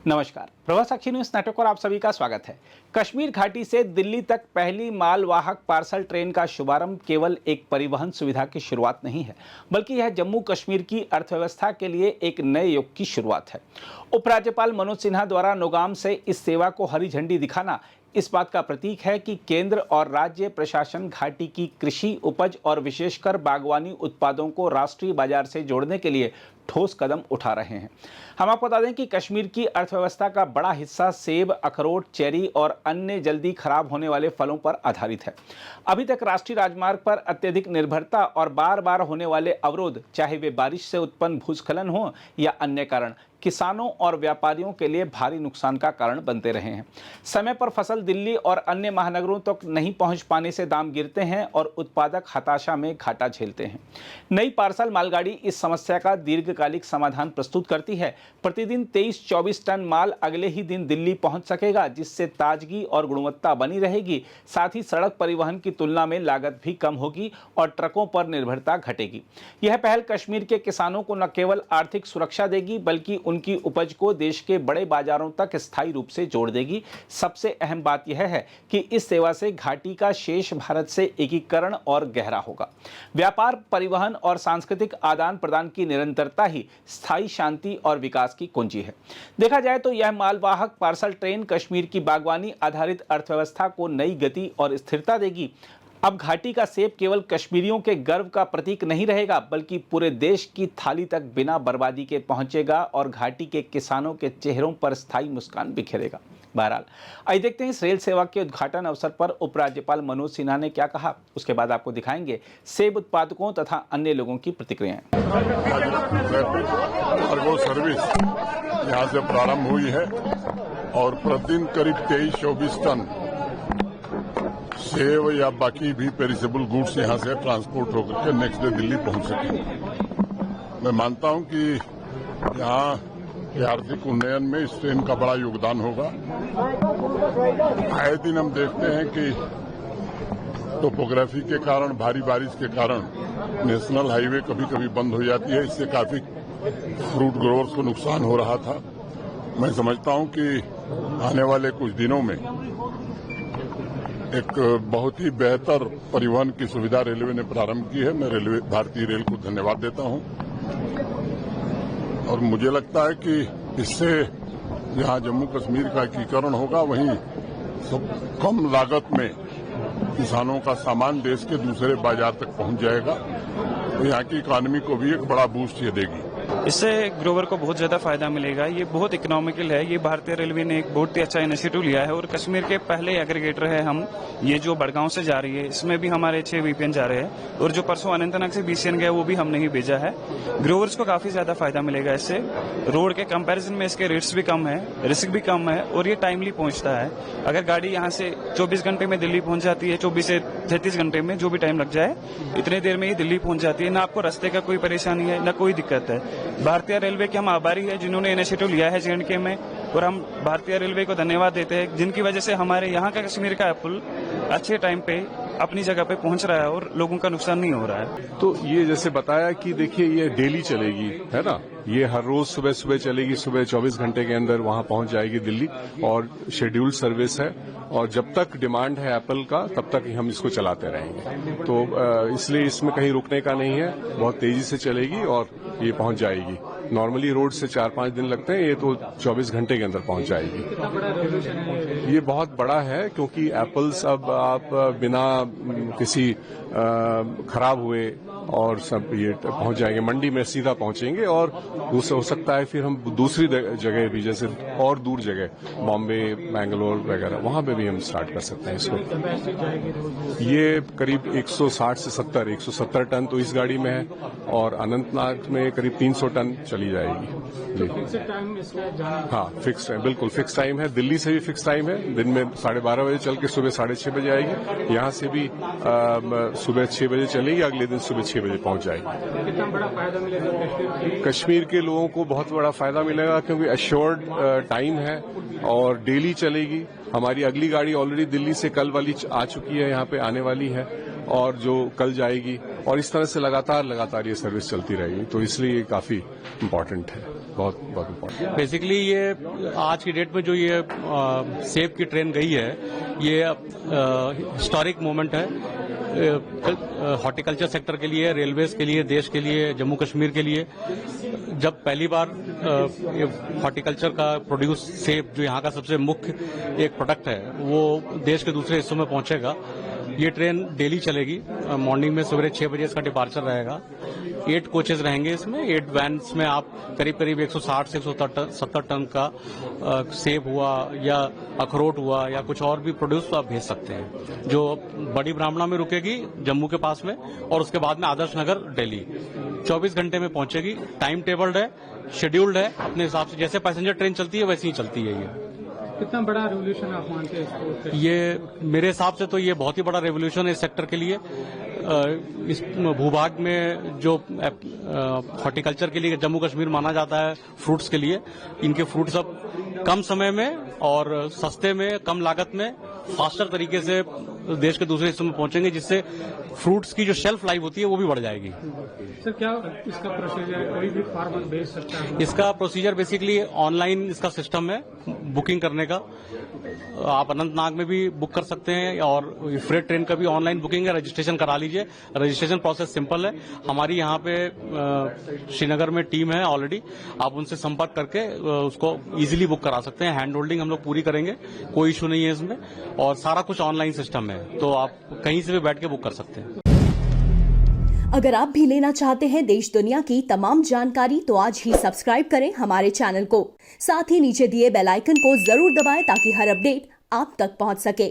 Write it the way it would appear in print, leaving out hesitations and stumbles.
नमस्कार, प्रभा साक्षी news network पर आप सभी का स्वागत है। कश्मीर घाटी से दिल्ली तक पहली मालवाहक पार्सल ट्रेन का शुभारंभ केवल एक परिवहन सुविधा की शुरुआत नहीं है, बल्कि यह जम्मू कश्मीर की अर्थव्यवस्था के लिए एक नए युग की शुरुआत है। उपराज्यपाल मनोज सिन्हा द्वारा नौगाम से इस सेवा को हरी झंडी दिखाना इस बात का प्रतीक है कि केंद्र और राज्य प्रशासन घाटी की कृषि उपज और विशेषकर बागवानी उत्पादों को राष्ट्रीय बाजार से जोड़ने के लिए ठोस कदम उठा रहे हैं। हम आपको बता दें कि कश्मीर की अर्थव्यवस्था का बड़ा हिस्सा सेब, अखरोट, चेरी और अन्य जल्दी खराब होने वाले फलों पर आधारित है। अभी तक राष्ट्रीय राजमार्ग पर अत्यधिक निर्भरता और बार बार होने वाले अवरोध, चाहे वे बारिश से उत्पन्न भूस्खलन हो या अन्य कारण, किसानों और व्यापारियों के लिए भारी नुकसान का कारण बनते रहे हैं। समय पर फसल दिल्ली और अन्य महानगरों तक नहीं पहुंच पाने से दाम गिरते हैं और उत्पादक हताशा में घाटा झेलते हैं। नई पार्सल मालगाड़ी इस समस्या का दीर्घकालिक समाधान प्रस्तुत करती है। प्रतिदिन 23-24 टन माल अगले ही दिन दिल्ली पहुंच सकेगा, जिससे ताजगी और गुणवत्ता बनी रहेगी। साथ ही सड़क परिवहन की तुलना में लागत भी कम होगी और ट्रकों पर निर्भरता घटेगी। यह पहल कश्मीर के किसानों को न केवल आर्थिक सुरक्षा देगी, बल्कि उनकी उपज को देश के बड़े बाजारों तक स्थायी रूप से जोड़ देगी। सबसे अहम बात यह है कि इस सेवा से घाटी का शेष भारत से एकीकरण और गहरा होगा। व्यापार, परिवहन और सांस्कृतिक आदान प्रदान की निरंतरता ही स्थायी शांति और विकास की कुंजी है। देखा जाए तो यह मालवाहक पार्सल ट्रेन कश्मीर की बागवानी आधारित अर्थव्यवस्था को नई गति और स्थिरता देगी। अब घाटी का सेब केवल कश्मीरियों के गर्व का प्रतीक नहीं रहेगा, बल्कि पूरे देश की थाली तक बिना बर्बादी के पहुंचेगा और घाटी के किसानों के चेहरों पर स्थायी मुस्कान बिखेरेगा। बहरहाल, आइए देखते हैं इस रेल सेवा के उद्घाटन अवसर पर उपराज्यपाल मनोज सिन्हा ने क्या कहा। उसके बाद आपको दिखाएंगे सेब उत्पादकों तथा अन्य लोगों की प्रतिक्रियाएं। कार्गो सर्विस यहाँ से प्रारंभ हुई है और प्रतिदिन करीब 23-24 टन सेब या बाकी भी पेरिसेबल गुड्स यहाँ से ट्रांसपोर्ट होकर के नेक्स्ट डे दिल्ली पहुंच सके। मैं मानता हूं कि यहाँ के आर्थिक उन्नयन में इस ट्रेन का बड़ा योगदान होगा। आए दिन हम देखते हैं कि टोपोग्राफी के कारण, भारी बारिश के कारण नेशनल हाईवे कभी कभी बंद हो जाती है। इससे काफी फ्रूट ग्रोवर्स को नुकसान हो रहा था। मैं समझता हूं कि आने वाले कुछ दिनों में एक बहुत ही बेहतर परिवहन की सुविधा रेलवे ने प्रारंभ की है। मैं भारतीय रेल को धन्यवाद देता हूं और मुझे लगता है कि इससे जहां जम्मू कश्मीर का एकीकरण होगा, वहीं सब कम लागत में किसानों का सामान देश के दूसरे बाजार तक पहुंच जाएगा। तो यहाँ की इकॉनमी को भी एक बड़ा बूस्ट ये देगी। इससे ग्रोवर को बहुत ज्यादा फायदा मिलेगा। ये बहुत इकोनॉमिकल है। ये भारतीय रेलवे ने एक बहुत ही अच्छा इनिशिएटिव लिया है और कश्मीर के पहले एग्रीगेटर है हम। ये जो बड़गांव से जा रही है, इसमें भी हमारे 6 वीपीएन जा रहे हैं और जो परसों अनंतनाग से बीसीएन गया वो भी हमने ही भेजा है। ग्रोवर्स को काफी ज्यादा फायदा मिलेगा इससे। रोड के कंपैरिजन में इसके रेट्स भी कम है, रिस्क भी कम है और ये टाइमली पहुंचता है। अगर गाड़ी यहाँ से 24 घंटे में दिल्ली पहुंच जाती है, 24 से 33 घंटे में जो भी टाइम लग जाए, इतने देर में ये दिल्ली पहुंच जाती है। ना आपको रास्ते का कोई परेशानी है, ना कोई दिक्कत है। भारतीय रेलवे के हम आभारी है जिन्होंने इनिशिएटिव लिया है जेएंडके में, और हम भारतीय रेलवे को धन्यवाद देते हैं जिनकी वजह से हमारे यहाँ का कश्मीर का एप्पल अच्छे टाइम पे अपनी जगह पे पहुंच रहा है और लोगों का नुकसान नहीं हो रहा है। तो ये जैसे बताया कि देखिए ये डेली चलेगी, है ना, ये हर रोज सुबह सुबह चलेगी। सुबह 24 घंटे के अंदर वहां पहुंच जाएगी दिल्ली और शेड्यूल्ड सर्विस है और जब तक डिमांड है एप्पल का तब तक हम इसको चलाते रहेंगे। तो इसलिए इसमें कहीं रुकने का नहीं है, बहुत तेजी से चलेगी और ये पहुंच जाएगी। नॉर्मली रोड से 4-5 दिन लगते हैं, ये तो 24 घंटे के अंदर पहुंच जाएगी। ये बहुत बड़ा है क्योंकि एप्पल्स अब आप बिना किसी खराब हुए और सब ये पहुंच जाएंगे, मंडी में सीधा पहुंचेंगे और दूसरा हो सकता है फिर हम दूसरी जगह भी, जैसे और दूर जगह बॉम्बे, बैंगलोर वगैरह, वहां पे भी हम स्टार्ट कर सकते हैं इसको। ये करीब 160 से 170 टन तो इस गाड़ी में है और अनंतनाग में करीब 300 टन चली जाएगी। हाँ, फिक्स है, बिल्कुल फिक्स टाइम है। दिल्ली से भी फिक्स टाइम है, दिन में 12:30 बजे चल के सुबह 6:30 बजे आएगी। यहाँ से भी सुबह 6 बजे चलेगी, अगले दिन सुबह 6 बजे पहुंच जाएगी। कितना बड़ा फायदा मिलेगा कश्मीर के लोगों को? बहुत बड़ा फायदा मिलेगा क्योंकि एश्योर्ड टाइम है और डेली चलेगी। हमारी अगली गाड़ी ऑलरेडी दिल्ली से कल वाली आ चुकी है, यहाँ पे आने वाली है और जो कल जाएगी, और इस तरह से लगातार ये सर्विस चलती रहेगी। तो इसलिए ये काफी इम्पोर्टेंट है, बहुत बहुत इम्पोर्टेंट। बेसिकली ये आज की डेट में जो ये सेब की ट्रेन गई है, ये हिस्टोरिक मोमेंट है हॉर्टिकल्चर सेक्टर के लिए, रेलवेज के लिए, देश के लिए, जम्मू कश्मीर के लिए। जब पहली बार हॉर्टिकल्चर का प्रोड्यूस सेब, जो यहाँ का सबसे मुख्य एक प्रोडक्ट है, वो देश के दूसरे हिस्सों में पहुंचेगा। ये ट्रेन डेली चलेगी। मॉर्निंग में सवेरे 6 बजे इसका डिपार्चर रहेगा। 8 कोचेज रहेंगे इसमें। 8 वैन्स में आप करीब 160 से 170 टन का सेब हुआ या अखरोट हुआ या कुछ और भी प्रोड्यूस आप भेज सकते हैं, जो बड़ी ब्राह्मणा में रुकेगी जम्मू के पास में, और उसके बाद में आदर्श नगर दिल्ली 24 घंटे में पहुंचेगी। टाइम टेबल्ड है, शेड्यूल्ड है, अपने हिसाब से जैसे पैसेंजर ट्रेन चलती है वैसे ही चलती है। ये कितना बड़ा रेवोल्यूशन आप मानते हैं इसको? ये मेरे हिसाब से तो ये बहुत ही बड़ा रेवोल्यूशन है इस सेक्टर के लिए। इस भूभाग में जो हॉर्टिकल्चर के लिए जम्मू कश्मीर माना जाता है, फ्रूट्स के लिए, इनके फ्रूट्स अब कम समय में और सस्ते में, कम लागत में, फास्टर तरीके से देश के दूसरे हिस्सों में पहुंचेंगे, जिससे फ्रूट्स की जो शेल्फ लाइफ होती है वो भी बढ़ जाएगी। सर, क्या इसका प्रोसीजर कोई भी फार्मर भेज सकता है? इसका प्रोसीजर बेसिकली ऑनलाइन इसका सिस्टम है बुकिंग करने का। आप अनंतनाग में भी बुक कर सकते हैं, और फ्रेट ट्रेन का भी ऑनलाइन बुकिंग है। रजिस्ट्रेशन करा लीजिए। रजिस्ट्रेशन प्रोसेस सिंपल है। हमारी यहाँ पे श्रीनगर में टीम है ऑलरेडी, आप उनसे संपर्क करके उसको इजीली बुक करा सकते हैं। हैंड होल्डिंग हम लोग पूरी करेंगे, कोई इशू नहीं है इसमें, और सारा कुछ ऑनलाइन सिस्टम है, तो आप कहीं से भी बैठ के बुक कर सकते हैं। अगर आप भी लेना चाहते हैं देश दुनिया की तमाम जानकारी, तो आज ही सब्सक्राइब करें हमारे चैनल को। साथ ही नीचे दिए बेल आइकन को जरूर दबाएं ताकि हर अपडेट आप तक पहुंच सके।